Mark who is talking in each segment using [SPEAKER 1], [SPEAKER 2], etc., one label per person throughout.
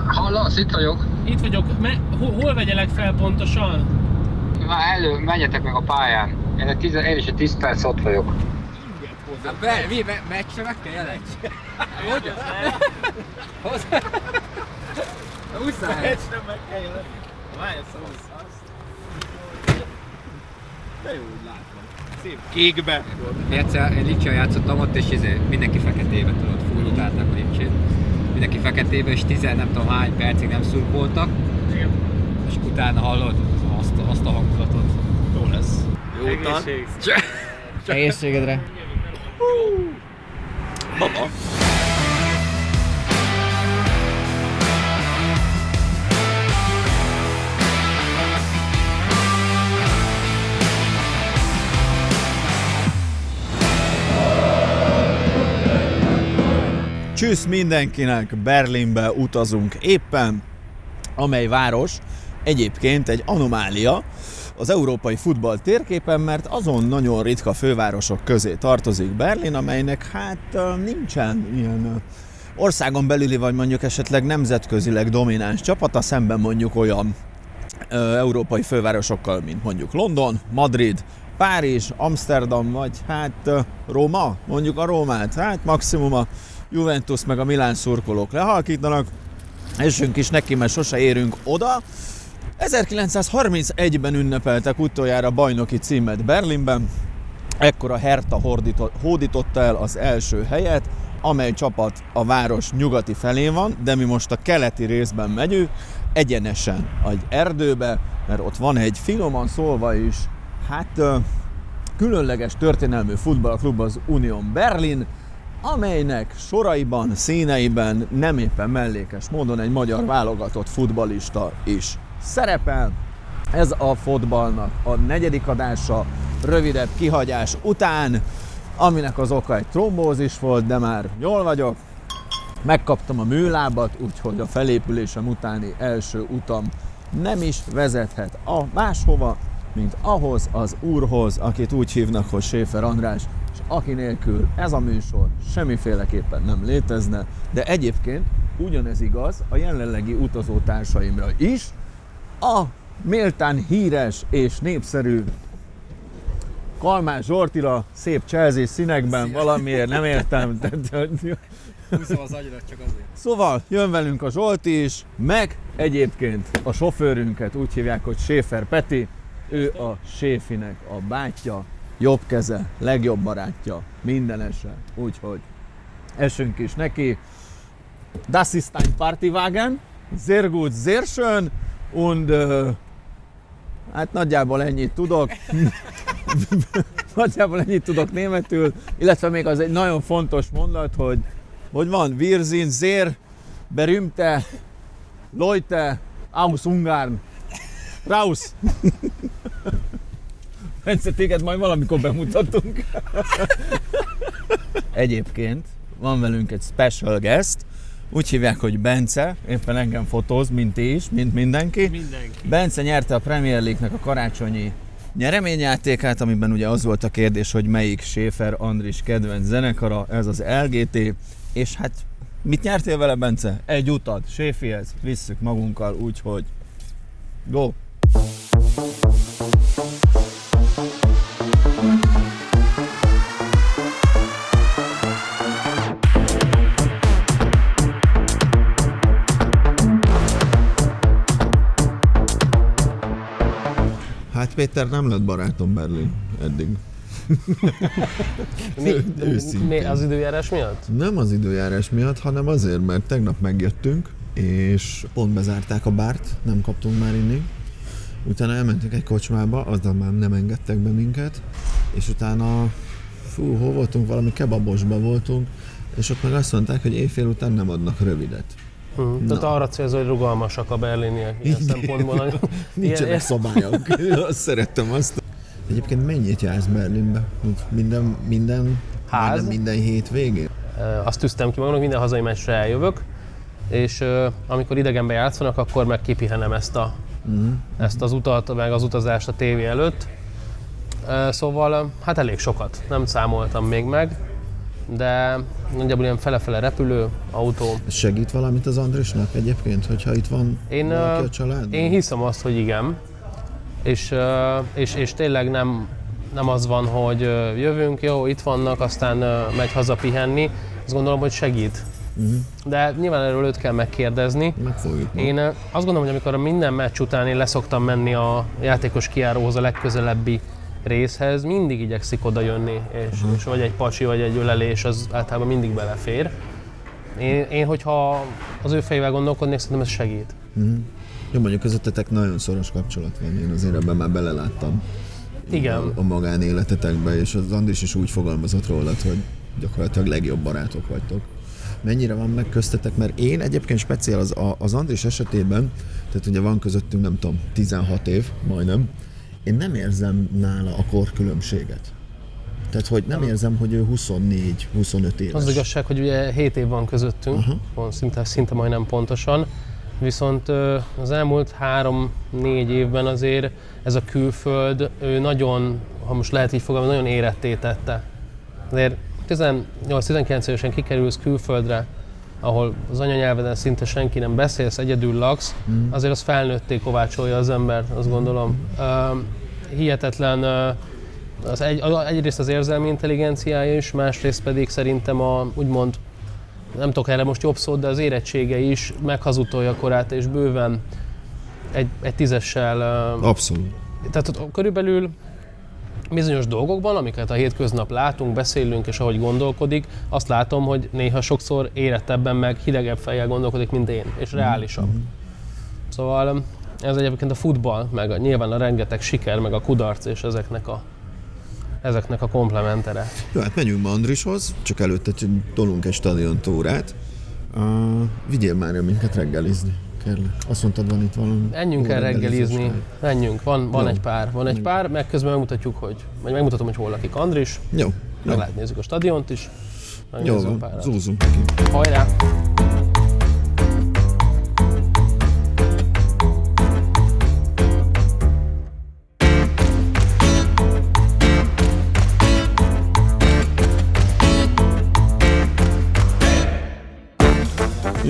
[SPEAKER 1] Hallasz, itt vagyok.
[SPEAKER 2] Itt vagyok. Hol vegyelek fel pontosan?
[SPEAKER 1] Már menjetek meg a pályán. Én is egy 10 perc ott vagyok.
[SPEAKER 3] Mi meccsre meg kell jelents? Hogy? Hozzá!
[SPEAKER 2] Meccsre meg kell jelenni. Várj, de jó, úgy látom. Szép kékbe.
[SPEAKER 3] Egyszer én Lincsen játszottam ott, és mindenki feketébe tudott, fújlotálták a Lincsét. Mindenki feketébe, és 10 nem tudom hány percig nem szurkoltak.
[SPEAKER 2] Igen.
[SPEAKER 3] És utána hallod azt a hangulatot.
[SPEAKER 2] Jó lesz.
[SPEAKER 3] Jó utat.
[SPEAKER 4] Egészségedre.
[SPEAKER 2] Baba.
[SPEAKER 4] Csüssz mindenkinek, Berlinbe utazunk éppen, amely város egyébként egy anomália az európai futball térképen, mert azon nagyon ritka fővárosok közé tartozik Berlin, amelynek nincsen ilyen országon belüli, vagy mondjuk esetleg nemzetközileg domináns csapata, szemben mondjuk olyan európai fővárosokkal, mint mondjuk London, Madrid, Párizs, Amsterdam, vagy Róma, mondjuk a Rómát, maximum a Juventus meg a Milán szurkolók lehalkítanak, essünk is neki, mert sose érünk oda. 1931-ben ünnepeltek utoljára bajnoki címet Berlinben, ekkor a Hertha hódította el az első helyet, amely csapat a város nyugati felén van, de mi most a keleti részben megyünk, egyenesen egy erdőbe, mert ott van egy finoman szólva is, különleges történelmű futballklub, az Union Berlin, amelynek soraiban, színeiben nem éppen mellékes módon egy magyar válogatott futballista is szerepel. Ez a fotballnak a 4. adása, rövidebb kihagyás után, aminek az oka egy trombózis volt, de már jól vagyok. Megkaptam a műlábat, úgyhogy a felépülésem utáni első utam nem is vezethet máshova, mint ahhoz az úrhoz, akit úgy hívnak, hogy Schäfer András, és aki nélkül ez a műsor semmiféleképpen nem létezne, de egyébként ugyanez igaz a jelenlegi utazótársaimra is, a méltán híres és népszerű Kalmár Zsoltira, szép Chelsea színekben. Szia. Valamiért nem értem.
[SPEAKER 3] Húzom az agyra, csak azért.
[SPEAKER 4] Szóval jön velünk a Zsolti is, meg egyébként a sofőrünket úgy hívják, hogy Schäfer Peti, ő a Schäfinek a bátyja, jobb keze, legjobb barátja, mindenesen, úgyhogy essünk is neki. Das ist ein Partywagen, sehr gut, sehr schön, und nagyjából ennyit tudok. Nagyjából ennyit tudok németül, illetve még az egy nagyon fontos mondat, hogy van, wir sind sehr berühmte Leute aus Ungarn. Raus! Bence, téged majd valamikor bemutatunk. Egyébként van velünk egy special guest, úgy hívják, hogy Bence, éppen engem fotóz, mint ti is, mint mindenki. Bence nyerte a Premier League-nek a karácsonyi nyereményjátékát, amiben ugye az volt a kérdés, hogy melyik Schäfer Andris kedvenc zenekara, ez az LGT, és hát mit nyertél vele, Bence? Egy utat Schäfihez, visszük magunkkal, úgyhogy go! Hát Péter nem lett barátom Berlin eddig.
[SPEAKER 2] Az időjárás miatt?
[SPEAKER 4] Nem az időjárás miatt, hanem azért, mert tegnap megjöttünk, és pont bezárták a bárt, nem kaptunk már inni. Utána elmentünk egy kocsmába, azzal már nem engedtek be minket, és utána, hol voltunk, valami kebabosba voltunk, és ott meg azt mondták, hogy éjfél után nem adnak rövidet.
[SPEAKER 2] Tehát arra célzó, hogy rugalmasak a berliniek ilyen szempontból.
[SPEAKER 4] Nincsenek szabályok. Azt szerettem azt. Egyébként mennyit jársz Berlinbe? Minden hétvégén?
[SPEAKER 2] Azt tűztem ki magamnak, minden hazai meccsre eljövök, és amikor idegenben játszanak, akkor meg kipihenem ezt az utat, meg az utazást a tévé előtt. Szóval hát elég sokat, nem számoltam még meg. de nagyjából ilyen fele-fele repülő, autó.
[SPEAKER 4] Segít valamit az Andrissnak egyébként, hogyha itt van valaki a családban?
[SPEAKER 2] Én hiszem azt, hogy igen. És tényleg nem az van, hogy jövünk, jó, itt vannak, aztán megy haza pihenni. Azt gondolom, hogy segít. De nyilván erről őt kell megkérdezni. Én azt gondolom, hogy amikor minden meccs után én leszoktam menni a játékos kijáróhoz, a legközelebbi részhez, mindig igyekszik oda jönni, és vagy egy pacsi, vagy egy ölelés, az általában mindig belefér. Én hogyha az ő fejével gondolkodnék, szerintem ez segít.
[SPEAKER 4] Jó, mondjuk közöttetek nagyon szoros kapcsolat van, én azért ebben már beleláttam.
[SPEAKER 2] Igen.
[SPEAKER 4] A magánéletetekbe, és az Andris is úgy fogalmazott rólad, hogy gyakorlatilag legjobb barátok vagytok. Mennyire van meg köztetek? Mert én egyébként speciál az Andris esetében, tehát ugye van közöttünk, nem tudom, 16 év, majdnem, én nem érzem nála a korkülönbséget. Tehát, hogy nem érzem, hogy ő 24-25 éves.
[SPEAKER 2] Az igazság, hogy ugye 7 év van közöttünk, szinte majdnem pontosan, viszont az elmúlt 3-4 évben azért ez a külföld, ő nagyon, ha most lehet így fogalmazni, nagyon éretté tette. Azért 18-19 évesen kikerülsz külföldre, ahol az anyanyelveden szinte senki nem beszélsz, egyedül laksz, azért az felnőtté kovácsolja az embert, azt gondolom. Hihetetlen, egyrészt az érzelmi intelligenciája is, másrészt pedig szerintem úgymond, nem tudok erre most jobb szót, de az érettsége is meghazudtolja korát, és bőven egy 10-essel.
[SPEAKER 4] Abszolút.
[SPEAKER 2] Tehát körülbelül bizonyos dolgokban, amiket a hétköznap látunk, beszélünk és ahogy gondolkodik, azt látom, hogy néha sokszor érettebben meg hidegebb fejjel gondolkodik, mint én, és reálisabb. Szóval ez egyébként a futball, meg nyilván a rengeteg siker, meg a kudarc és ezeknek a komplementere.
[SPEAKER 4] Jó, hát menjünk ma Andrishoz, csak előtte tolunk egy stadiontúrát. Vigyél már el minket reggelizni, kérlek. Azt mondtad, van itt valami?
[SPEAKER 2] Menjünk el reggelizni, menjünk, van egy pár, meg közben megmutatom, hogy hol lakik Andris.
[SPEAKER 4] Jó.
[SPEAKER 2] Nézzük a stadiont is.
[SPEAKER 4] Jó van, zúzunk ki.
[SPEAKER 2] Hajrá!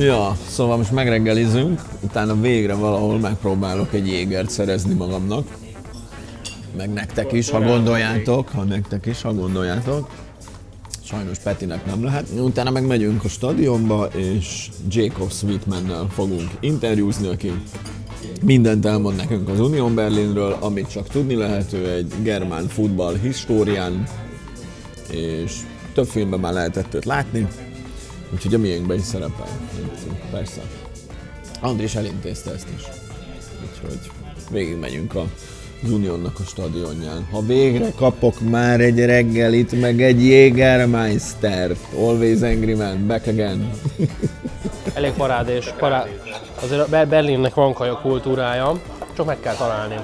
[SPEAKER 4] Ja, szóval most megreggelizünk, utána végre valahol megpróbálok egy jégert szerezni magamnak. Meg nektek is, ha gondoljátok, Sajnos Petinek nem lehet. Utána meg megyünk a stadionba, és Jacob Sweetmannel fogunk interjúzni, aki mindent elmond nekünk az Union Berlinről, amit csak tudni lehet, ő egy germán futball historián, és több filmben már lehetett őt látni. Úgyhogy a miénkben is szerepel. Persze. Andris elintézte ezt is. Úgyhogy végigmegyünk az Unionnak a stadionján. Ha végre kapok már egy reggelit, meg egy Jägermeister. Always angry man, back again.
[SPEAKER 2] Elég parádés. Azért Berlinnek van kaja kultúrája, csak meg kell találni.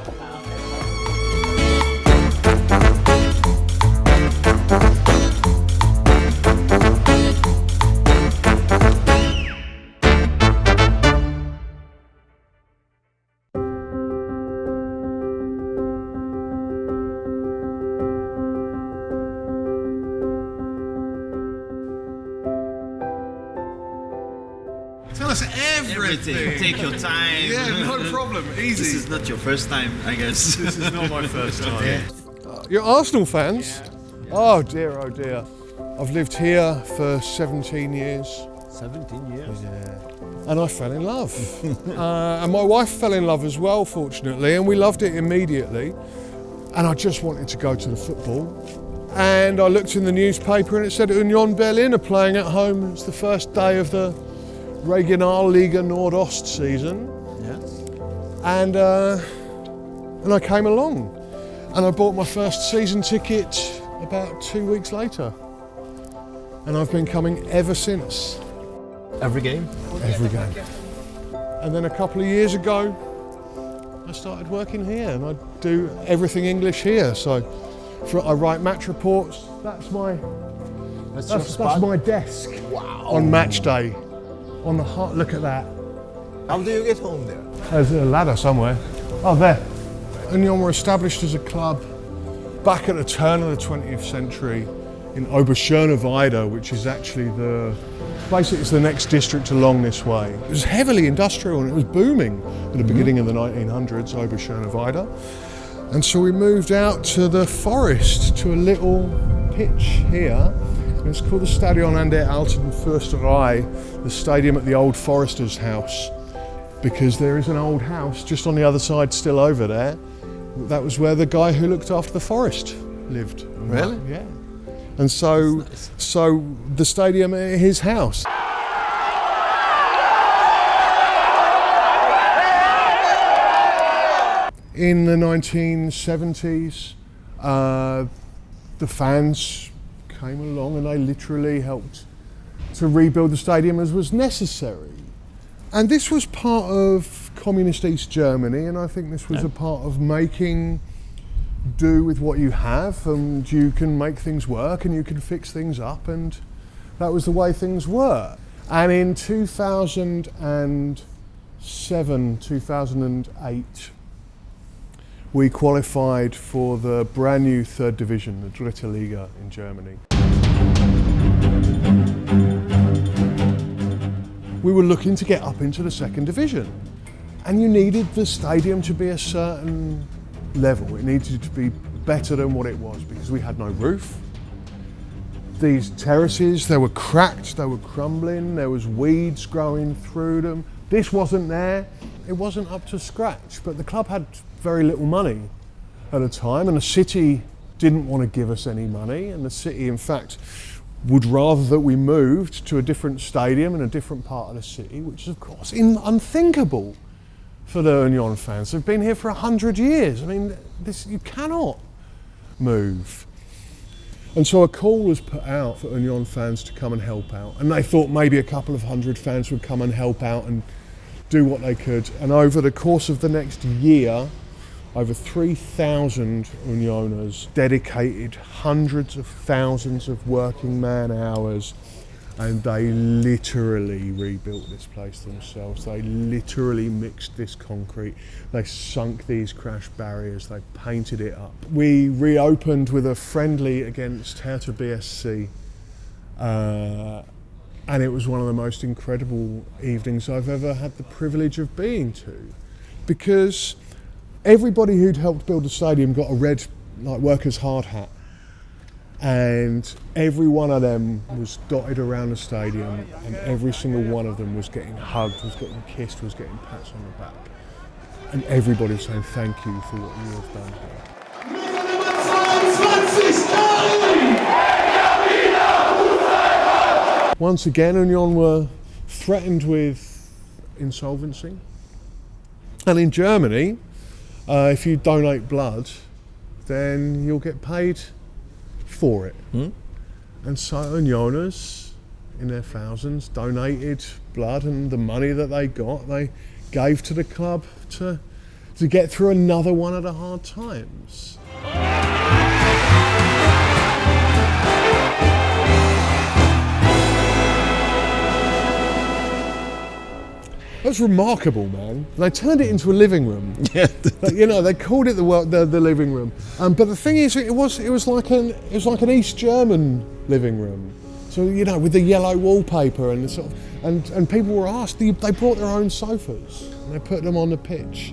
[SPEAKER 5] Tell us everything.
[SPEAKER 6] Take your time.
[SPEAKER 5] Yeah, no problem. Easy.
[SPEAKER 6] This is not your first time, I guess.
[SPEAKER 5] This is not my first time. You're Arsenal fans? Oh dear, oh dear. I've lived here for 17 years.
[SPEAKER 6] 17 years?
[SPEAKER 5] Yeah. And I fell in love. And my wife fell in love as well, fortunately, and we loved it immediately. And I just wanted to go to the football. And I looked in the newspaper and it said Union Berlin are playing at home. It's the first day of the Regionalliga Nordost season.
[SPEAKER 6] Yes.
[SPEAKER 5] And I came along. And I bought my first season ticket about 2 weeks later. And I've been coming ever since.
[SPEAKER 6] Every game?
[SPEAKER 5] Every game. And then a couple of years ago, I started working here and I do everything English here. So I write match reports. That's my desk.
[SPEAKER 6] Wow.
[SPEAKER 5] On match day. On the look at that.
[SPEAKER 6] How do you get home there?
[SPEAKER 5] There's a ladder somewhere. Oh, there. Union were established as a club back at the turn of the 20th century in Oberschöneweide, which is actually basically it's the next district along this way. It was heavily industrial and it was booming at the beginning of the 1900s, Oberschöneweide. And so we moved out to the forest, to a little pitch here. It's called the Stadion an der Alten Försterei, the stadium at the old forester's house, because there is an old house just on the other side still over there. That was where the guy who looked after the forest lived.
[SPEAKER 4] Really?
[SPEAKER 5] Yeah. And so, so the stadium is his house. In the 1970s, the fans came along and they literally helped to rebuild the stadium as was necessary. And this was part of communist East Germany, and I think this was a part of making do with what you have, and you can make things work and you can fix things up, and that was the way things were. And in 2007, 2008, we qualified for the brand new third division, the Dritte Liga in Germany. We were looking to get up into the second division, and you needed the stadium to be a certain level. It needed to be better than what it was because we had no roof. These terraces, they were cracked, they were crumbling, there was weeds growing through them. This wasn't there, it wasn't up to scratch, but the club had very little money at the time, and the city didn't want to give us any money, and the city in fact would rather that we moved to a different stadium in a different part of the city, which is of course unthinkable for the Union fans. They've been here for 100 years. I mean, you cannot move. And so a call was put out for Union fans to come and help out, and they thought maybe a couple of hundred fans would come and help out and do what they could. And over the course of the next year, over 3,000 Unioners dedicated hundreds of thousands of working man hours, and they literally rebuilt this place themselves. They literally mixed this concrete, they sunk these crash barriers, they painted it up. We reopened with a friendly against Hertha BSC, and it was one of the most incredible evenings I've ever had the privilege of being to, because everybody who'd helped build the stadium got a red, like, workers' hard hat, and every one of them was dotted around the stadium, and every single one of them was getting hugged, was getting kissed, was getting pats on the back, and everybody was saying thank you for what you have done here. Once again, Union were threatened with insolvency, and in Germany, if you donate blood, then you'll get paid for it. And so Unioners, in their thousands, donated blood, and the money that they got, they gave to the club to get through another one of the hard times. That was remarkable, man. They turned it into a living room.
[SPEAKER 4] Yeah.
[SPEAKER 5] You know, they called it the living room. But the thing is, it was like an East German living room. So, you know, with the yellow wallpaper and the sort of, and people were asked. They brought their own sofas and they put them on the pitch.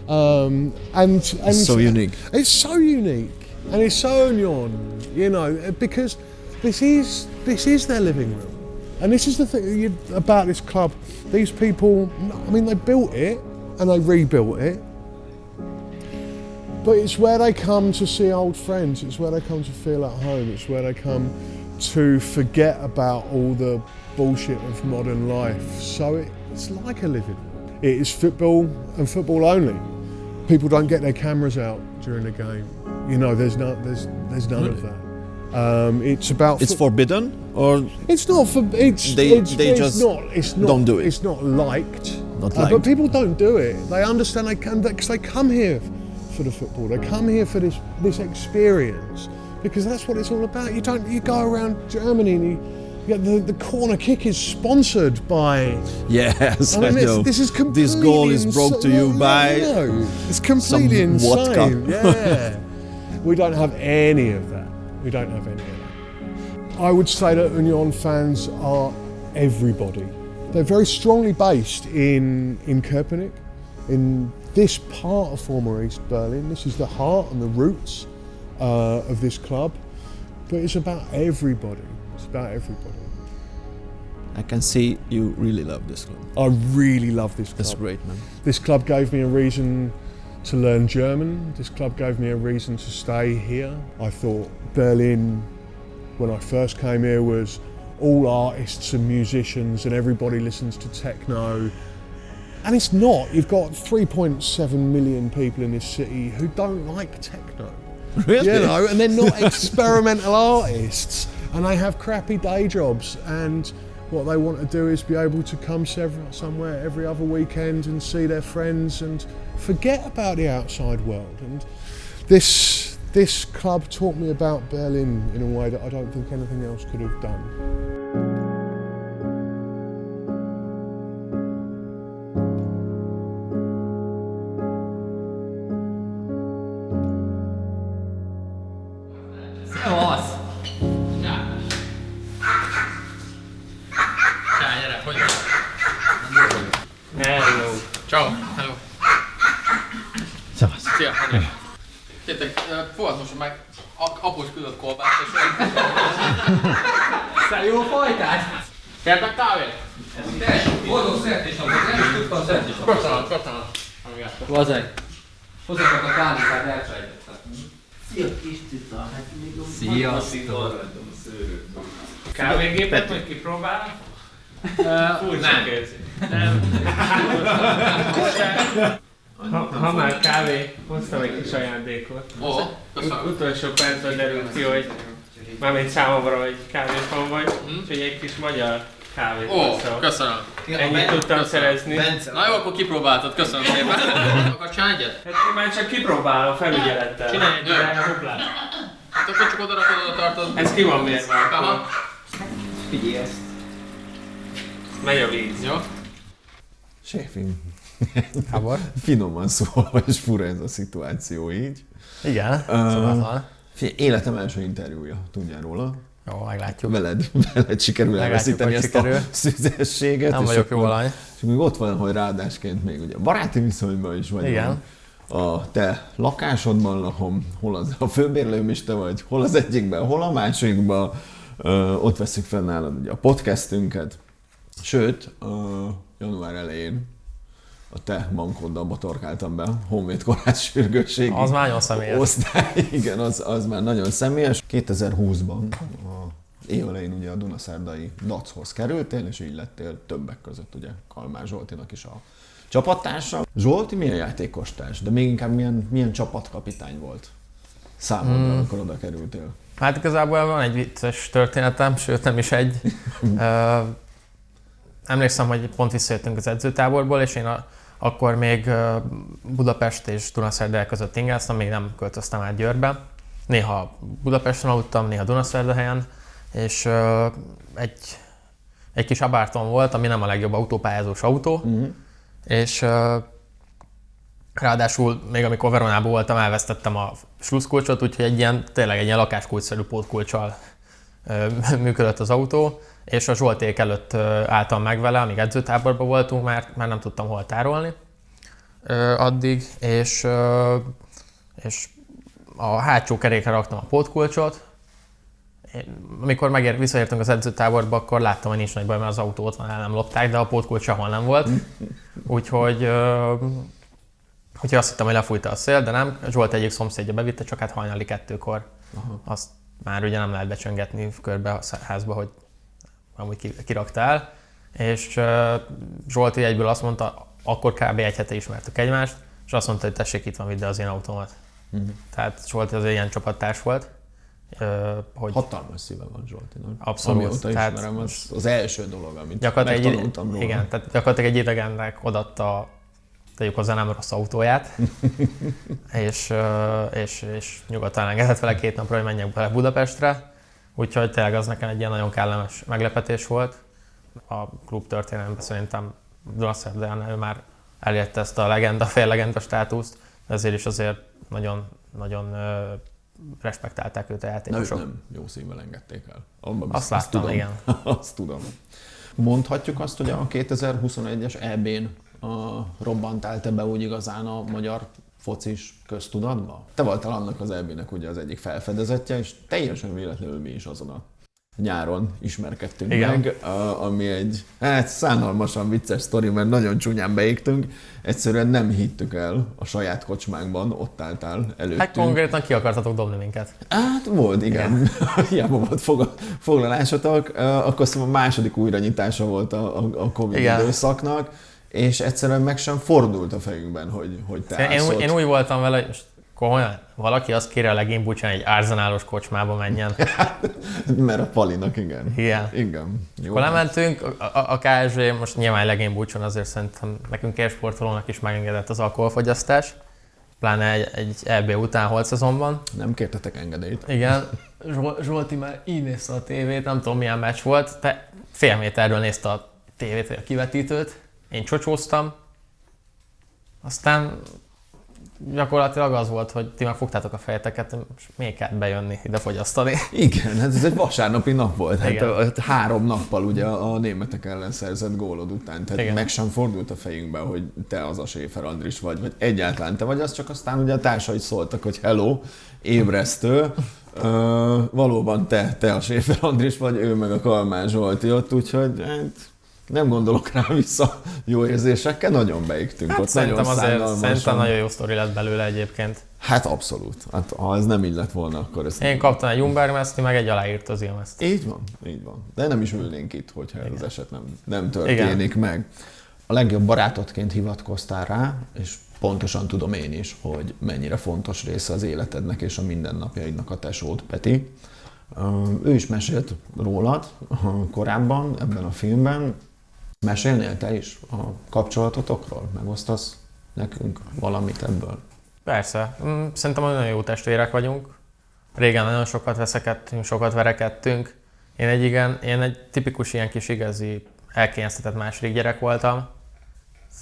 [SPEAKER 5] And
[SPEAKER 4] It's so unique.
[SPEAKER 5] It's so unique, and it's so Union, you know, because this is their living room. And this is the thing about this club. These people, I mean, they built it and they rebuilt it, but it's where they come to see old friends. It's where they come to feel at home. It's where they come to forget about all the bullshit of modern life. So it's like a living room. It is football and football only. People don't get their cameras out during the game. You know, there's none of that. It's about.
[SPEAKER 4] It's forbidden, or
[SPEAKER 5] it's not for.
[SPEAKER 4] They just don't do it.
[SPEAKER 5] It's not liked.
[SPEAKER 4] Not liked.
[SPEAKER 5] But people don't do it. They understand they can because they come here for the football. They come here for this experience, because that's what it's all about. You go around Germany and the corner kick is sponsored by.
[SPEAKER 4] Yes,
[SPEAKER 5] I mean,
[SPEAKER 4] I know.
[SPEAKER 5] This is completely
[SPEAKER 4] This goal is brought to you by.
[SPEAKER 5] It's completely
[SPEAKER 4] some
[SPEAKER 5] insane.
[SPEAKER 4] vodka.
[SPEAKER 5] Yeah, we don't have any of that. We don't have any of that. I would say that Union fans are everybody. They're very strongly based in Köpenick, in this part of former East Berlin. This is the heart and the roots of this club, but it's about everybody. It's about everybody.
[SPEAKER 4] I can see you really love this club.
[SPEAKER 5] I really love this club.
[SPEAKER 4] That's great, man.
[SPEAKER 5] This club gave me a reason to learn German. This club gave me a reason to stay here. I thought Berlin, when I first came here, was all artists and musicians and everybody listens to techno. And it's not. You've got 3.7 million people in this city who don't like techno.
[SPEAKER 4] Really?
[SPEAKER 5] You know, and they're not experimental artists, and they have crappy day jobs, and what they want to do is be able to come somewhere every other weekend and see their friends and forget about the outside world. And this club taught me about Berlin in a way that I don't think anything else could have done.
[SPEAKER 3] Szevasz! Gyere, hogy vagy?
[SPEAKER 2] Hello.
[SPEAKER 3] Ciao. Hello.
[SPEAKER 6] Szevasz.
[SPEAKER 3] Szia, Andris. Kértek, fogadmosom meg após küldött kolbászt, és jó fajtát! Kértek kávét? Tessék, boldog születésnapot, nem is tudtam születésnapot. Köszönöm. Vazeg. Hozzatok a kávét, elfelejtettem.
[SPEAKER 7] Szia kis cica, hát még
[SPEAKER 3] Sziasztok!
[SPEAKER 2] Kávégépet majd kipróbálom?
[SPEAKER 3] Nem.
[SPEAKER 2] Ha már kávé, hoztam egy kis ajándékot.
[SPEAKER 3] Ó, köszönöm.
[SPEAKER 2] Utolsó percben derült ki, hogy mármint számomra, hogy kávéfan vagy, úgyhogy egy kis magyar kávét
[SPEAKER 3] Ó,
[SPEAKER 2] hoztam.
[SPEAKER 3] köszönöm.
[SPEAKER 2] Ennyit tudtam szerezni.
[SPEAKER 3] Na jó, akkor kipróbáltad, köszönöm szépen. Akarsz csinálni egyet?
[SPEAKER 2] Hát már csak kipróbálom felügyelettel.
[SPEAKER 3] Csinálj egy
[SPEAKER 2] drága kuplát.
[SPEAKER 3] Hát akkor csak oda rakod, oda tartod.
[SPEAKER 2] Ez ki van mérve akkor.
[SPEAKER 3] Aha.
[SPEAKER 7] figyelj ezt.
[SPEAKER 2] Megy a víz.
[SPEAKER 3] Jó.
[SPEAKER 4] Séfim.
[SPEAKER 8] Gábor?
[SPEAKER 4] Finoman szólva, és fura ez a szituáció így.
[SPEAKER 8] Igen, szóval.
[SPEAKER 4] Figyelj, életem első interjúja, tudjál róla.
[SPEAKER 8] Jó, meglátjuk.
[SPEAKER 4] Veled sikerül elveszíteni ezt a szüzességet.
[SPEAKER 8] Nem vagyok jó alany.
[SPEAKER 4] És még ott van, hogy ráadásként még ugye baráti viszonyban is vagyunk.
[SPEAKER 8] Igen.
[SPEAKER 4] A te lakásodban lakom, hol az a főbérlőm is te vagy, hol az egyikben, hol a másikban. Ott veszük fel nálad ugye a podcastünket. Sőt, január elején a te bankoddal botorkáltam be, Honvéd Kórház sürgősségi.
[SPEAKER 8] Az már nagyon személyes.
[SPEAKER 4] Osztály, igen, az már nagyon személyes. 2020-ban év elején ugye a Dunaszárdai Dachoz kerültél, és így lettél többek között ugye Kalmár Zsoltinak is a csapattársa. Zsolti milyen játékostárs, de még inkább milyen csapatkapitány volt számodra, amikor oda kerültél?
[SPEAKER 8] Hát igazából van egy vicces történetem, sőt nem is egy. Emlékszem, hogy pont visszajöttünk az edzőtáborból, és én akkor még Budapest és Dunaszerdahelyi között ingáztam, még nem költöztem át Győrbe. Néha Budapesten aludtam, néha Dunaszerdahelyen, és egy kis Abarton volt, ami nem a legjobb autópályázós autó, és ráadásul még amikor Veronában voltam, elvesztettem a sluszkulcsot, úgyhogy tényleg egy ilyen lakáskulcsszerű pótkulccsal működött az autó, és a Zsolték előtt álltam meg vele, amíg edzőtáborban voltunk, mert már nem tudtam hol tárolni addig, és a hátsó kerékre raktam a pótkulcsot. Amikor visszaértünk az edzőtáborba, akkor láttam, hogy nincs nagy baj, mert az autó ott van, el nem lopták, de a pótkulcs sehol nem volt. Úgyhogy azt hittem, hogy lefújta a szél, de nem. Zsolt egyik szomszédja bevitte, csak hát hajnali 2-kor. Azt már ugye nem lehet becsöngetni körbe a házba, hogy amúgy kirakta el. És Zsolti egyből azt mondta, akkor kb. Egy hete ismertük egymást, és azt mondta, hogy tessék, itt van, vidd az én autómat. Tehát Zsolti az ilyen csapattárs volt. Hogy
[SPEAKER 4] hatalmas szíve van Zsoltinak.
[SPEAKER 8] Abszolút.
[SPEAKER 4] Amióta
[SPEAKER 8] tehát
[SPEAKER 4] ismerem, az első dolog, amit megtanultam róla.
[SPEAKER 8] Igen, tehát gyakorlatilag egy idegennek odaadta, tegyük hozzá, nem rossz autóját, és nyugodtan engedett vele 2 napra, hogy menjek bele Budapestre. Úgyhogy tényleg az nekem egy ilyen nagyon kellemes meglepetés volt. A klub történelemben szerintem Dunaszerdahelyen ő már elérte ezt a legenda, fél legenda státuszt, ezért is azért nagyon respektálták őt a
[SPEAKER 4] Na,
[SPEAKER 8] játékosok.
[SPEAKER 4] ők nem jó szívvel engedték el.
[SPEAKER 8] Azt láttam,
[SPEAKER 4] tudom.
[SPEAKER 8] igen.
[SPEAKER 4] Azt tudom. Mondhatjuk azt, hogy a 2021-es EB-n robbantált be úgy igazán a magyar focis köztudatba? Te voltál annak az EB-nek ugye az egyik felfedezetje, és teljesen véletlenül mi is azon a nyáron ismerkedtünk meg, ami egy szánalmasan vicces sztori, mert nagyon csúnyán beégtünk, egyszerűen nem hittük el a saját kocsmánkban, ott álltál előttünk.
[SPEAKER 8] Hát konkrétan ki akartatok dobni minket.
[SPEAKER 4] Hát volt, igen. Hiába volt foglalásotok, akkor szóval a második újranyitása volt a Covid időszaknak, és egyszerűen meg sem fordult a fejünkben, hogy te állsz ott.
[SPEAKER 8] Én úgy voltam vele, hogy komolyan, valaki azt kéri a legény bucsán, egy Arsenalos kocsmába menjen.
[SPEAKER 4] Mert a Palinak, igen. Igen. Jó.
[SPEAKER 8] Akkor lementünk, a KSV most nyilván legény bucson, azért szerintem nekünk élsportolónak is megengedett az alkoholfogyasztás, pláne egy EB után holt szezonban.
[SPEAKER 4] Nem kértetek engedélyt.
[SPEAKER 8] Igen, Zsolti már így nézte a tévét, nem tudom milyen meccs volt, de fél méterről nézte a tévét, vagy a kivetítőt, én csocsóztam, aztán gyakorlatilag az volt, hogy ti megfogtátok a fejeteket, és még kell bejönni, ide fogyasztani.
[SPEAKER 4] Igen, hát ez egy vasárnapi nap volt. Hát 3 nappal ugye a németek ellen szerzett gólod után. Tehát meg sem fordult a fejünkbe, hogy te az a Schäfer Andriss vagy egyáltalán te vagy, az csak aztán ugye a társai szóltak, hogy hello, ébresztő. Valóban te a Schäfer Andriss vagy, ő meg a Kalmán Zsolti ott, úgyhogy nem gondolok rá vissza jó érzésekkel, nagyon beégtünk
[SPEAKER 8] hát
[SPEAKER 4] ott.
[SPEAKER 8] Szerintem nagyon jó sztori lett belőle egyébként.
[SPEAKER 4] Hát abszolút. Hát, ha ez nem így lett volna, akkor ez...
[SPEAKER 8] Én kaptam egy Umbermeszt, meg egy aláírt az Ilmeszt.
[SPEAKER 4] Így van. De nem is ülnénk itt, hogyha ez az eset nem történik meg. A legjobb barátodként hivatkoztál rá, és pontosan tudom én is, hogy mennyire fontos része az életednek és a mindennapjaidnak a tesód, Peti. Ő is mesélt rólad korábban ebben a filmben. Mesélnél te is a kapcsolatotokról? Megosztasz nekünk valamit ebből?
[SPEAKER 8] Persze. Szerintem nagyon jó testvérek vagyunk. Régen nagyon sokat veszekedtünk, sokat verekedtünk. Én egy tipikus ilyen kis igazi elkényeztetett második gyerek voltam.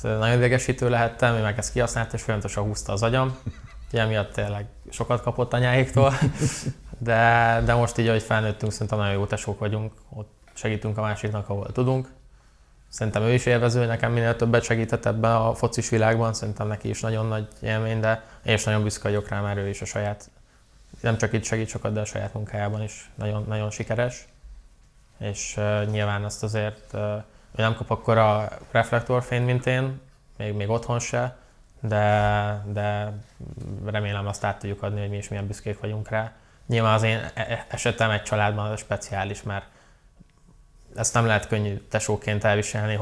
[SPEAKER 8] Nagyon idegesítő lehettem, ő meg ezt kihasznált, és folyamatosan húzta az agyam. Ugye miatt tényleg sokat kapott anyáiktól. De most így, ahogy felnőttünk, szerintem nagyon jó tesók vagyunk. Ott segítünk a másiknak, ahol tudunk. Szerintem ő is élvező, nekem minél többet segített ebben a focis világban, szerintem neki is nagyon nagy élmény, de én is nagyon büszke vagyok rá, mert ő is a saját, nem csak itt segít sokat, de a saját munkájában is nagyon, nagyon sikeres. És nyilván azt azért, ő nem kap akkora reflektorfényt, mint én, még otthon se, de remélem azt át tudjuk adni, hogy mi is milyen büszkék vagyunk rá. Nyilván az én esetem egy családban speciális, mert ezt nem lehet könnyű tesóként elviselni,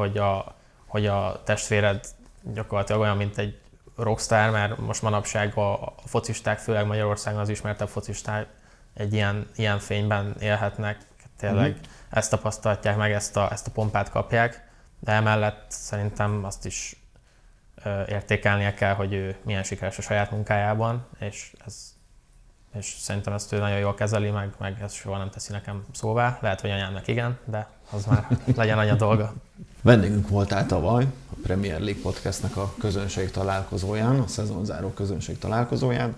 [SPEAKER 8] hogy a testvéred gyakorlatilag olyan, mint egy rockstar, mert most manapság a focisták, főleg Magyarországon az ismertebb focisták egy ilyen fényben élhetnek, tényleg ezt tapasztalják meg, ezt a pompát kapják, de emellett szerintem azt is értékelnie kell, hogy ő milyen sikeres a saját munkájában, és szerintem ezt ő nagyon jól kezeli, meg ezt soha nem teszi nekem szóvá. Lehet, hogy anyámnak igen, de az már legyen anya dolga.
[SPEAKER 4] Vendégünk voltál tavaly a Premier League Podcastnek a közönség találkozóján, a szezonzáró közönség találkozóján,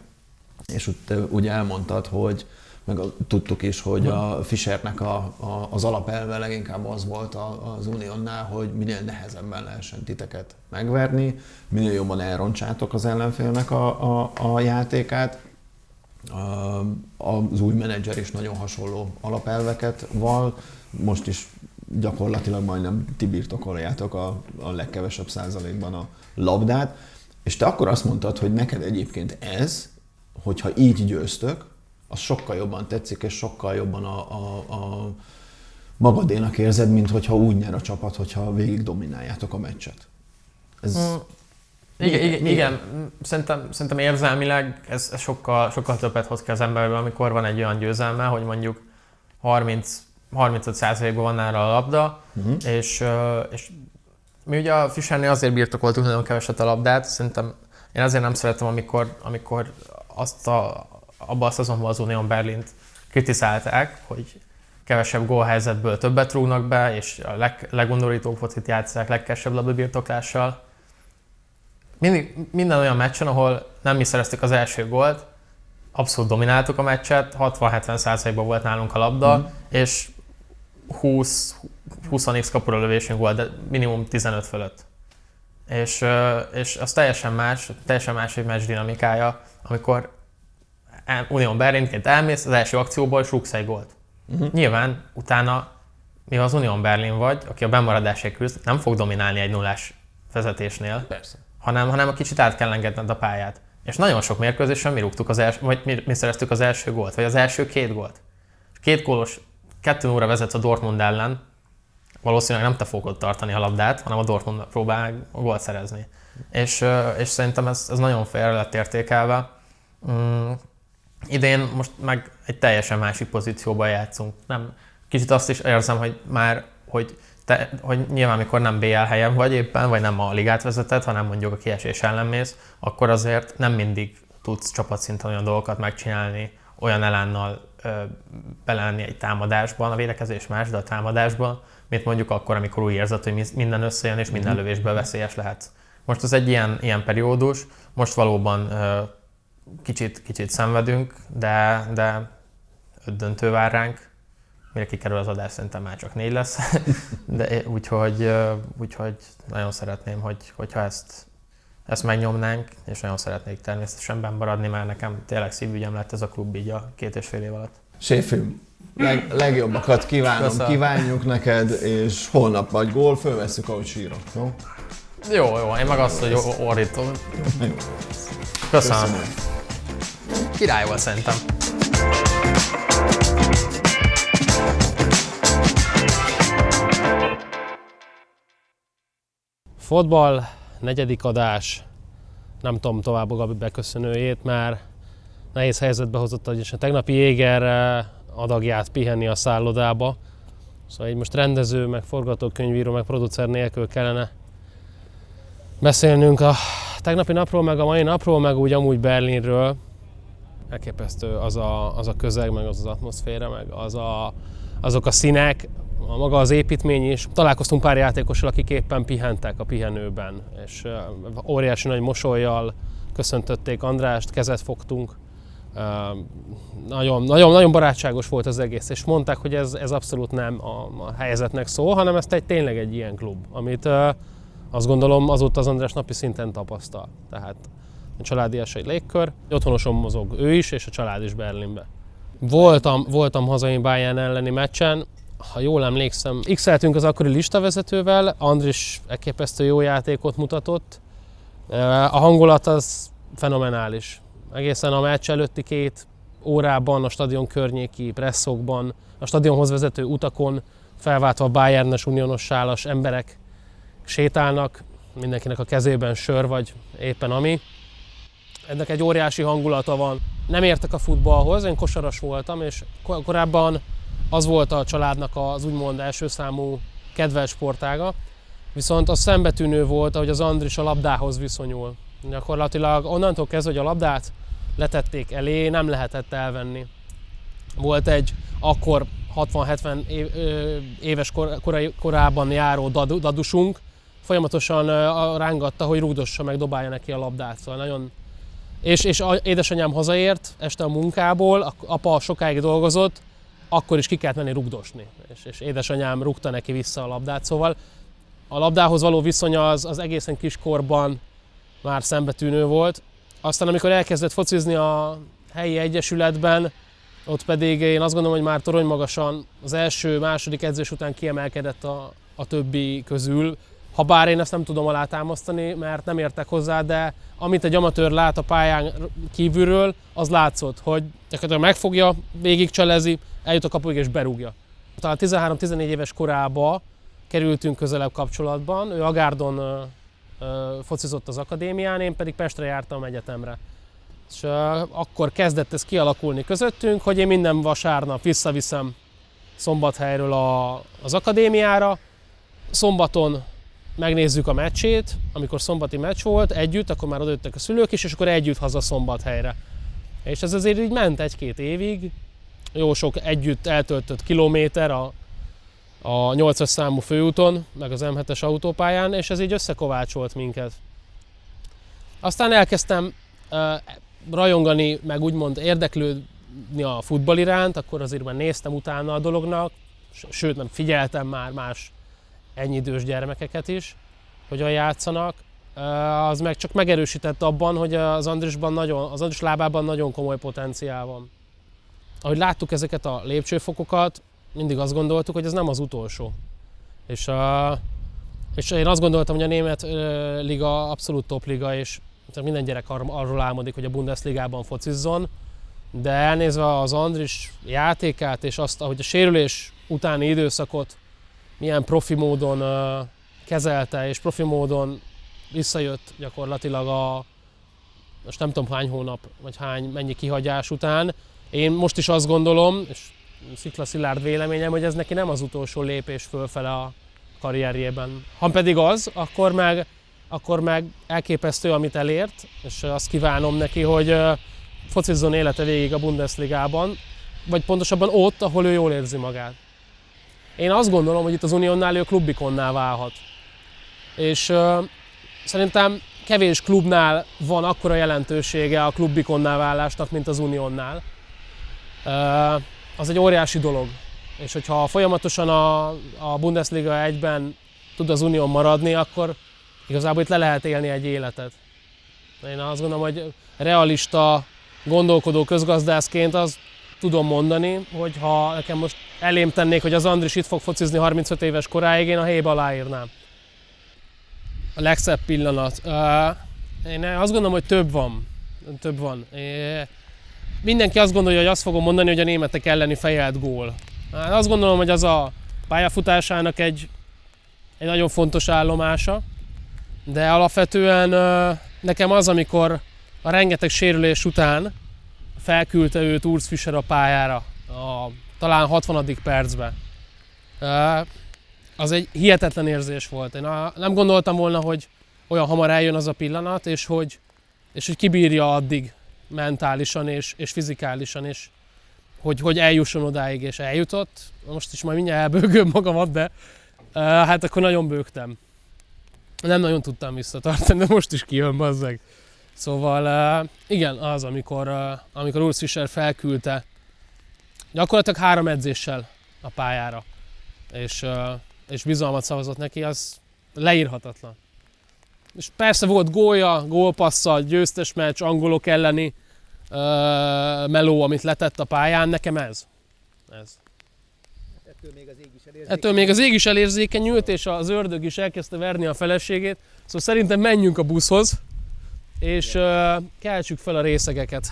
[SPEAKER 4] és ugye elmondtad, hogy meg tudtuk is, hogy a Fischernek az alapelve leginkább az volt az Unionnál, hogy minél nehezebben lehessen titeket megverni, minél jobban elrontsátok az ellenfélnek a játékát. Az új menedzser is nagyon hasonló alapelveket val, most is gyakorlatilag majdnem ti birtokoljátok a legkevesebb százalékban a labdát, és te akkor azt mondtad, hogy neked egyébként ez, hogyha így győztök, az sokkal jobban tetszik, és sokkal jobban a magadénak érzed, mint hogyha úgy nyer a csapat, hogyha végig domináljátok a meccset.
[SPEAKER 8] Igen. Szerintem érzelmileg ez sokkal többet hoz ki az emberből, amikor van egy olyan győzelme, hogy mondjuk 35%-ban van nála a labda, és mi ugye a Fischernél azért birtokoltuk nagyon keveset a labdát, szerintem én azért nem szeretem, amikor abban a szezonban az Union Berlint kritizálták, hogy kevesebb gólhelyzetből többet rúgnak be, és a legundorítóbb focit játsszák legkevesebb labdabirtoklással. Minden olyan meccsen, ahol nem mi szereztük az első gólt, abszolút domináltuk a meccset, 60-70%-ban volt nálunk a labda, és 20x kapura lövésünk volt, de minimum 15 fölött. És az teljesen más egy meccs dinamikája, amikor Union Berlinként elmész, az első akcióból rúgsz egy gólt. Nyilván utána, mivel az Union Berlin vagy, aki a bemaradásért küzd, nem fog dominálni egy 0-ás vezetésnél, hanem a kicsit át kell engedned a pályát. És nagyon sok mérkőzésen mi rúgtuk mi szereztük az első gólt, vagy az első 2 gólt. 2 gólos, 2-0-ra vezetsz a Dortmund ellen, valószínűleg nem te fogod tartani a labdát, hanem a Dortmund próbál a gólt szerezni. És szerintem ez nagyon félre lett értékelve. Idén most meg egy teljesen másik pozícióban játszunk. Kicsit azt is érzem, hogy nyilván mikor nem BL helyen vagy éppen, vagy nem a ligát vezeted, hanem mondjuk a kiesés ellen mész, akkor azért nem mindig tudsz csapatszinten olyan dolgokat megcsinálni, olyan elánnal belelenni egy támadásban, a védekezés más, de a támadásban, mint mondjuk akkor, amikor úgy érzed, hogy minden összejön és minden lövésből veszélyes lehetsz. Most ez egy ilyen periódus, most valóban kicsit szenvedünk, de 5 döntő vár ránk. Mire kikerül az adás, szerintem már csak 4 lesz. De úgyhogy nagyon szeretném, hogyha ezt megnyomnánk, és nagyon szeretnék természetesen benn maradni, mert nekem tényleg szívügyem lett ez a klub így a 2,5 év alatt.
[SPEAKER 4] Séfim, legjobbakat kívánom,
[SPEAKER 8] Köszönöm.
[SPEAKER 4] kívánjuk neked, és holnap vagy gól, fölvesszük, ahogy sírok, jó?
[SPEAKER 8] Jó, én meg azt, hogy ordítom. Köszönöm. Király volt szerintem.
[SPEAKER 2] Fotball, 4. adás. Nem tudom tovább a Gabi beköszönőjét, mert nehéz helyzetbe hozott, hogy a tegnapi Jéger adagját pihenni a szállodába. Szóval így most rendező, meg forgatókönyvíró, meg producer nélkül kellene beszélnünk a tegnapi napról, meg a mai napról, meg úgy amúgy Berlinről. Elképesztő az a közeg, meg az atmoszféra, meg azok a színek, maga az építmény is. Találkoztunk pár játékossal, akik éppen pihentek a pihenőben, és óriási nagy mosollyal köszöntötték Andrást, kezet fogtunk. Nagyon barátságos volt az egész, és mondták, hogy ez abszolút nem a helyzetnek szól, hanem ez tényleg egy ilyen klub, amit azt gondolom azóta az András napi szinten tapasztal. Tehát a családias egy légkör, otthonosan mozog ő is, és a család is Berlinbe. Voltam hazai Bayern elleni meccsen, ha jól emlékszem, x-eltünk az akkori listavezetővel, Andriss elképesztő jó játékot mutatott. A hangulat az fenomenális. Egészen a meccs előtti 2 órában, a stadion környéki presszokban, a stadionhoz vezető utakon felváltva Bayernes, unionos sálas emberek sétálnak, mindenkinek a kezében sör vagy éppen ami. Ennek egy óriási hangulata van. Nem értek a futballhoz, én kosaras voltam, és korábban az volt a családnak az úgymond első számú kedvelt sportága, viszont az szembetűnő volt, ahogy az Andriss a labdához viszonyul. Gyakorlatilag onnantól kezdve, hogy a labdát letették elé, nem lehetett elvenni. Volt egy akkor 60-70 éves korában járó dadusunk, folyamatosan rángatta, hogy rúgdossa meg, dobálja neki a labdát. Szóval nagyon... És édesanyám hazaért este a munkából, apa sokáig dolgozott, akkor is ki kellett menni rugdosni. És édesanyám rúgta neki vissza a labdát. Szóval a labdához való viszonya az egészen kiskorban már szembetűnő volt. Aztán amikor elkezdett focizni a helyi egyesületben, ott pedig én azt gondolom, hogy már toronymagasan az első-második edzés után kiemelkedett a többi közül. Habár én ezt nem tudom alátámasztani, mert nem értek hozzá, de amit egy amatőr lát a pályán kívülről, az látszott, hogy gyakorlatilag megfogja, végigcselezi, eljut a kapuig és berúgja. Talán 13-14 éves korában kerültünk közelebb kapcsolatban, ő Agárdon focizott az akadémián, én pedig Pestre jártam egyetemre. És akkor kezdett ez kialakulni közöttünk, hogy én minden vasárnap visszaviszem Szombathelyről az akadémiára, szombaton megnézzük a meccsét, amikor szombati meccs volt, együtt, akkor már odajöttek a szülők is, és akkor együtt haza Szombathelyre. És ez azért így ment 1-2 évig, jó sok együtt eltöltött kilométer a 8-as számú főúton, meg az M7-es autópályán, és ez így összekovácsolt minket. Aztán elkezdtem rajongani, meg úgymond érdeklődni a futball iránt, akkor azért már néztem utána a dolognak, sőt nem figyeltem már más ennyi idős gyermekeket is, hogyan játszanak. Az meg csak megerősített abban, hogy az Andriss lábában nagyon komoly potenciál van. Ahogy láttuk ezeket a lépcsőfokokat, mindig azt gondoltuk, hogy ez nem az utolsó. És én azt gondoltam, hogy a német liga abszolút topliga, és minden gyerek arról álmodik, hogy a Bundesligában focizzon, de elnézve az Andriss játékát, és azt, ahogy a sérülés utáni időszakot milyen profi módon kezelte, és profi módon visszajött gyakorlatilag most nem tudom hány hónap, vagy mennyi kihagyás után. Én most is azt gondolom, és szikla szilárd véleményem, hogy ez neki nem az utolsó lépés fölfele a karrierjében. Ha pedig az, akkor meg elképesztő, amit elért, és azt kívánom neki, hogy focizzon élete végig a Bundesligában, vagy pontosabban ott, ahol ő jól érzi magát. Én azt gondolom, hogy itt az Unionnál ő klubikonná válhat. És szerintem kevés klubnál van akkora jelentősége a klubikonná válásnak, mint az Unionnál. Az egy óriási dolog. És hogyha folyamatosan a Bundesliga 1-ben tud az Unión maradni, akkor igazából itt le lehet élni egy életet. Én azt gondolom, hogy realista, gondolkodó közgazdászként azt tudom mondani, hogy ha nekem most elém tennék, hogy az Andriss itt fog focizni 35 éves koráig, én a helyébe aláírnám. A legszebb pillanat. Én azt gondolom, hogy több van. Mindenki azt gondolja, hogy azt fogom mondani, hogy a németek elleni fejelt gól. Azt gondolom, hogy az a pályafutásának egy nagyon fontos állomása, de alapvetően nekem az, amikor a rengeteg sérülés után felküldte őt Urs Fischer a pályára, talán 60. percben. Az egy hihetetlen érzés volt. Én nem gondoltam volna, hogy olyan hamar eljön az a pillanat, és hogy kibírja addig mentálisan és fizikálisan, és hogy eljusson odáig, és eljutott. Most is majd mindjárt elbőgöm magamat, de hát akkor nagyon bőgtem. Nem nagyon tudtam visszatartani, de most is kijön, bazzeg. Szóval igen, az, amikor Urs Fischer felküldte gyakorlatilag 3 edzéssel a pályára, és bizalmat szavazott neki, az leírhatatlan. És persze volt gólja, gólpasszal, győztes meccs, angolok elleni meló, amit letett a pályán, nekem ez. Ettől még az ég is elérzékenyült, és az ördög is elkezdte verni a feleségét. Szóval szerintem menjünk a buszhoz, és keltsük fel a részegeket.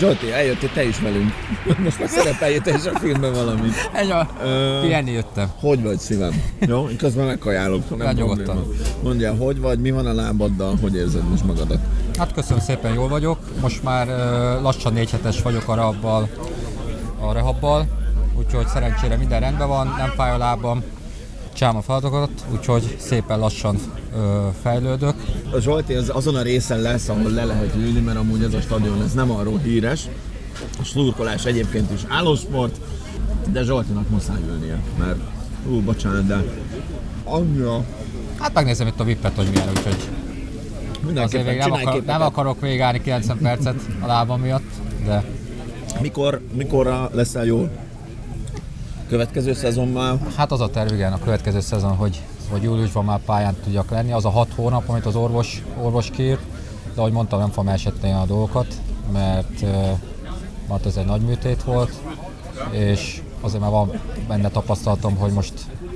[SPEAKER 4] Zsolti, eljöttél te is velünk. Most már szerepeljél is a filmben valamit.
[SPEAKER 3] Pihenni jöttem.
[SPEAKER 4] Hogy vagy, szívem? Jó, én közben megkajálok, nem probléma. Mondjál, hogy vagy, mi van a lábaddal, hogy érzed most magadat?
[SPEAKER 3] Hát köszönöm szépen, jól vagyok. Most már lassan 4 hetes vagyok a rehabbal, úgyhogy szerencsére minden rendben van, nem fáj a lábam. Csinálom a feladatokat, úgyhogy szépen lassan fejlődök.
[SPEAKER 4] A Zsolti azon a részen lesz, ahol le lehet ülni, mert amúgy ez a stadion ez nem arról híres. A szurkolás egyébként is állósport, de Zsoltinak muszáj ülnie, mert Bocsánat, de annyira...
[SPEAKER 3] Hát megnézem itt a vippet, hogy milyen, úgyhogy azért még nem akarok végigállni 90 percet a lábam miatt, de...
[SPEAKER 4] Mikorra leszel jól? Következő szezonban?
[SPEAKER 3] Hát az a terv, igen, a következő szezon, hogy júliusban már pályán tudjak lenni. Az a 6 hónap, amit az orvos kiírt, de ahogy mondtam, nem fogom esetni a dolgokat, mert ez egy nagy műtét volt, és azért már van benne tapasztalatom, hogy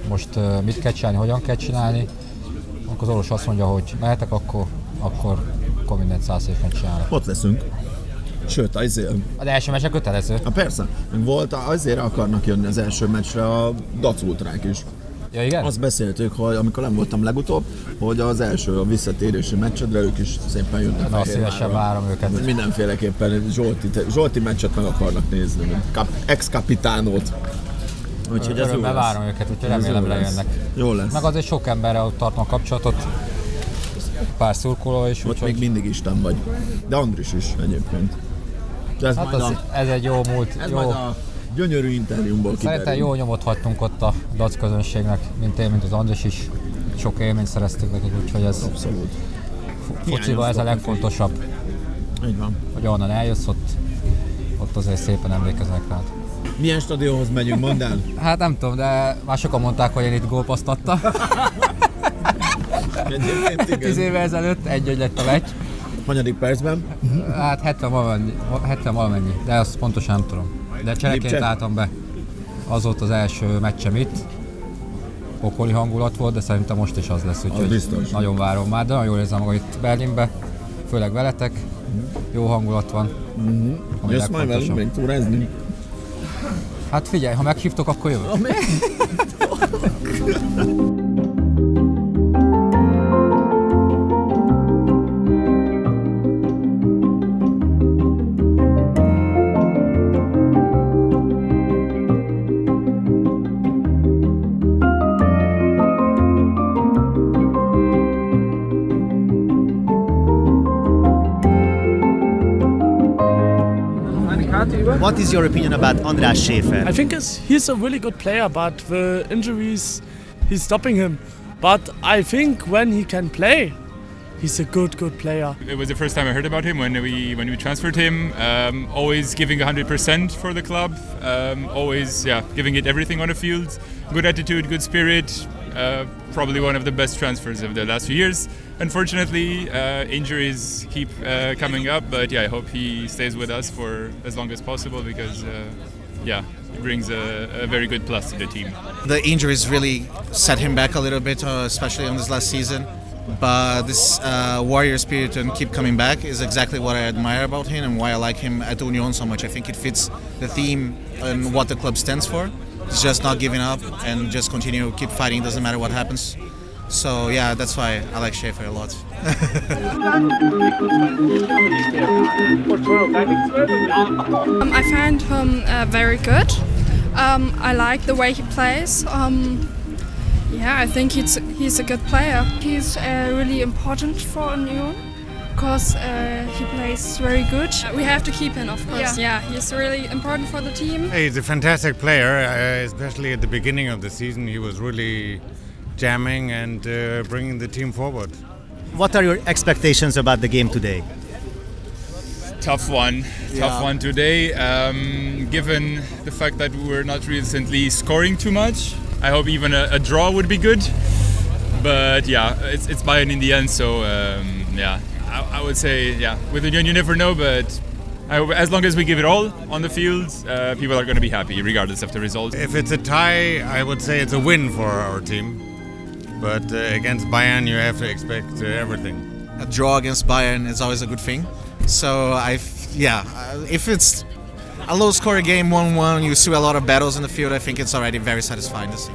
[SPEAKER 3] most mit kell csinálni, hogyan kell csinálni. Amikor az orvos azt mondja, hogy mehetek, akkor mindent 100%-ban csinálok.
[SPEAKER 4] Ott leszünk. Sőt, azért...
[SPEAKER 3] Az első meccsre kötelező.
[SPEAKER 4] Persze. Volt, azért akarnak jönni az első meccsre a Dac ultrák is.
[SPEAKER 3] Ja, igen?
[SPEAKER 4] Azt beszéltük, hogy amikor nem voltam legutóbb, hogy az első a visszatérési meccsedre ők is szépen jönnek.
[SPEAKER 3] Na, szívesen várom őket.
[SPEAKER 4] Mindenféleképpen Zsolti meccset meg akarnak nézni, mint ex-kapitánót. Úgyhogy ez jó lesz.
[SPEAKER 3] Várom őket, úgyhogy remélem lejönnek.
[SPEAKER 4] Jó lesz.
[SPEAKER 3] Meg azért sok emberrel ott tartom a kapcsolatot, pár szurkoló is.
[SPEAKER 4] Ott még mindig Isten vagy. De Andris is egyébként. Ez,
[SPEAKER 3] hát ez egy jó múlt.
[SPEAKER 4] Ez
[SPEAKER 3] jó.
[SPEAKER 4] majd a gyönyörű interjúmból kiderül.
[SPEAKER 3] Szerintem jó nyomot hagytunk ott a dac közönségnek, mint én, mint az Andris is. Sok élményt szereztük nekik, úgyhogy ez
[SPEAKER 4] abszolút.
[SPEAKER 3] Fociban ez a legfontosabb.
[SPEAKER 4] Így van.
[SPEAKER 3] Hogy onnan eljössz, ott azért szépen emlékeznek rád.
[SPEAKER 4] Milyen stadionhoz megyünk, mondd el?
[SPEAKER 3] Hát nem tudom, de már sokan mondták, hogy én itt gólpaszt adtam. 10 évvel ezelőtt egy lett a meccs.
[SPEAKER 4] Hanyadik percben?
[SPEAKER 3] Hát 70 valamennyi, de azt pontosan nem tudom. De csereként álltam be. Az volt az első meccsem itt. Pokoli hangulat volt, de szerintem most is az lesz, úgyhogy nagyon várom már, de nagyon jól érzem magam itt Berlinbe, főleg veletek. Jó hangulat van.
[SPEAKER 4] Jössz majd velünk még túrázni?
[SPEAKER 3] Hát figyelj, ha meghívtok, akkor jövök.
[SPEAKER 9] What is your opinion about Andrissal?
[SPEAKER 10] I think he's a really good player, but the injuries, he's stopping him. But I think when he can play, he's a good player.
[SPEAKER 11] It was the first time I heard about him when we transferred him. Always giving 100% for the club. Always giving it everything on the field. Good attitude, good spirit. Probably one of the best transfers of the last few years. Unfortunately, injuries keep coming up, but I hope he stays with us for as long as possible because it brings a very good plus to the team.
[SPEAKER 12] The injuries really set him back a little bit, especially on this last season. But this warrior spirit and keep coming back is exactly what I admire about him and why I like him at Union so much. I think it fits the theme and what the club stands for. It's just not giving up and just continue, keep fighting, doesn't matter what happens. So that's why I like Schaefer a lot.
[SPEAKER 13] I find him very good. I like the way he plays. I think he's a good player. He's really important for Union because he plays very good. We have to keep him, of course. Yeah, he's really important for the team.
[SPEAKER 14] He's a fantastic player, especially at the beginning of the season. He was really jamming and bringing the team forward.
[SPEAKER 9] What are your expectations about the game today?
[SPEAKER 11] Tough one today. Given the fact that we were not recently scoring too much, I hope even a draw would be good. But it's Bayern in the end, so I would say with Union you never know, but I hope as long as we give it all on the field, people are going to be happy regardless of the result.
[SPEAKER 14] If it's a tie, I would say it's a win for our team. But against Bayern, you have to expect everything.
[SPEAKER 12] A draw against Bayern is always a good thing. So if it's a low-scoring game, 1-1, you see a lot of battles in the field. I think it's already very satisfying to see.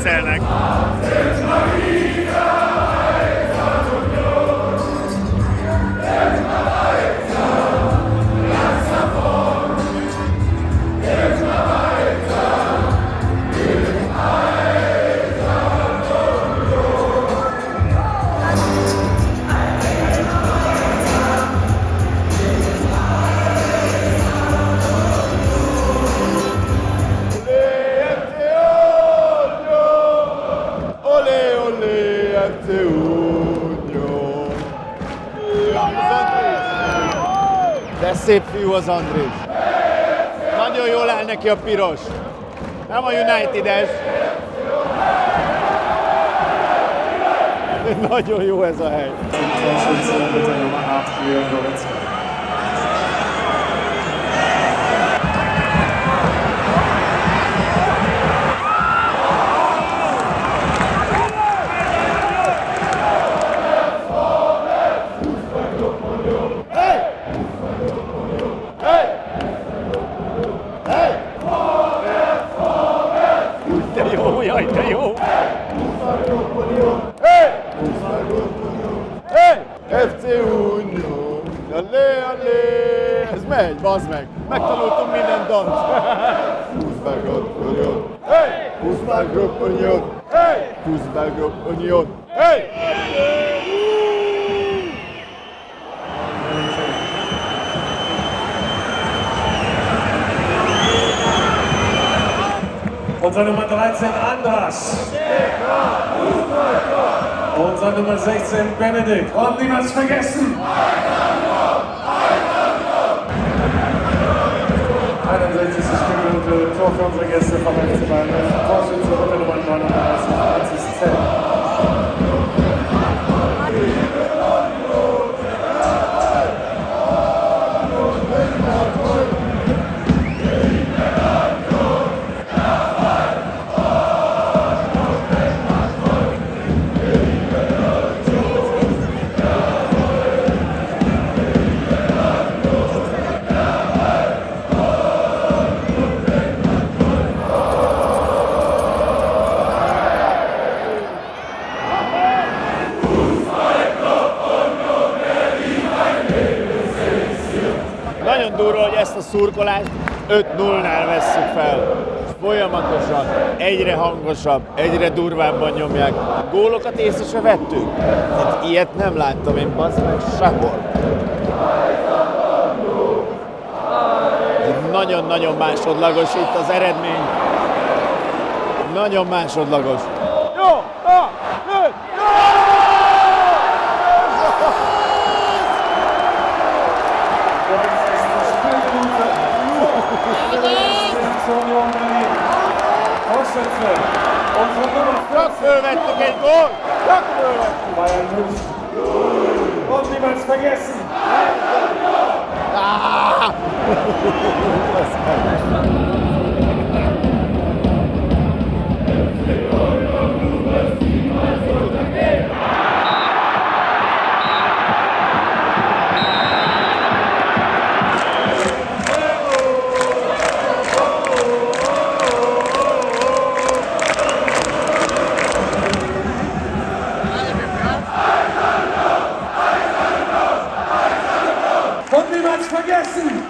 [SPEAKER 4] viccelnek. De szép fiú az Andriss. Nagyon jól áll neki a piros. Nem a United-es. Nagyon jó ez a hely. Jaj, de jó! FC Union! Allé! Ez megy, bazd meg! Megtanultunk minden dalt! Fußballgruppe Union! Fußballgruppe Union!
[SPEAKER 15] Unser Nummer 13 Andrissal. Unser Nummer 16 Benedikt. Und niemals vergessen. 61. Spielminute, Tor für unsere Gäste vom FC Bayern. Torschütze mit der Nummer 39, Francis Zell.
[SPEAKER 4] Nagyon durva, hogy ezt a szurkolást 5-0-nál vesszük fel. Folyamatosan, egyre hangosabb, egyre durvábban nyomják. Gólokat észre se vettünk. Tehát ilyet nem láttam én, bazd meg, sehol. Nagyon-nagyon másodlagos itt az eredmény. Nagyon másodlagos. Jó!
[SPEAKER 15] Union Berlin. Torschütze. Unsere Nummer 14.
[SPEAKER 4] Csak fölvettük egy gól! Csak fölvettük!
[SPEAKER 15] Bayern München. Und niemals vergessen. Und niemals vergessen!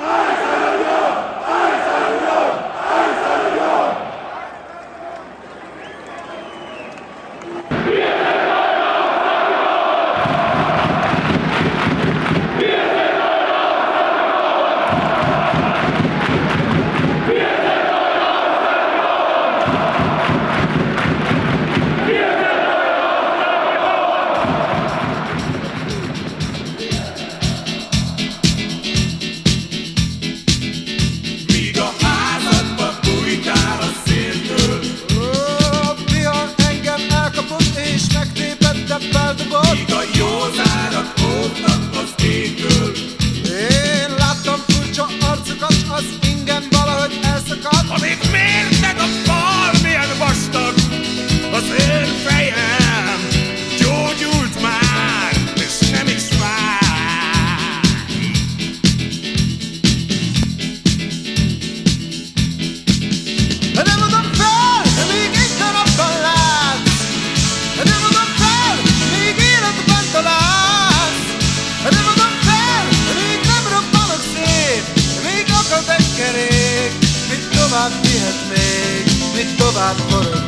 [SPEAKER 16] tovább vihet még, mit tovább forog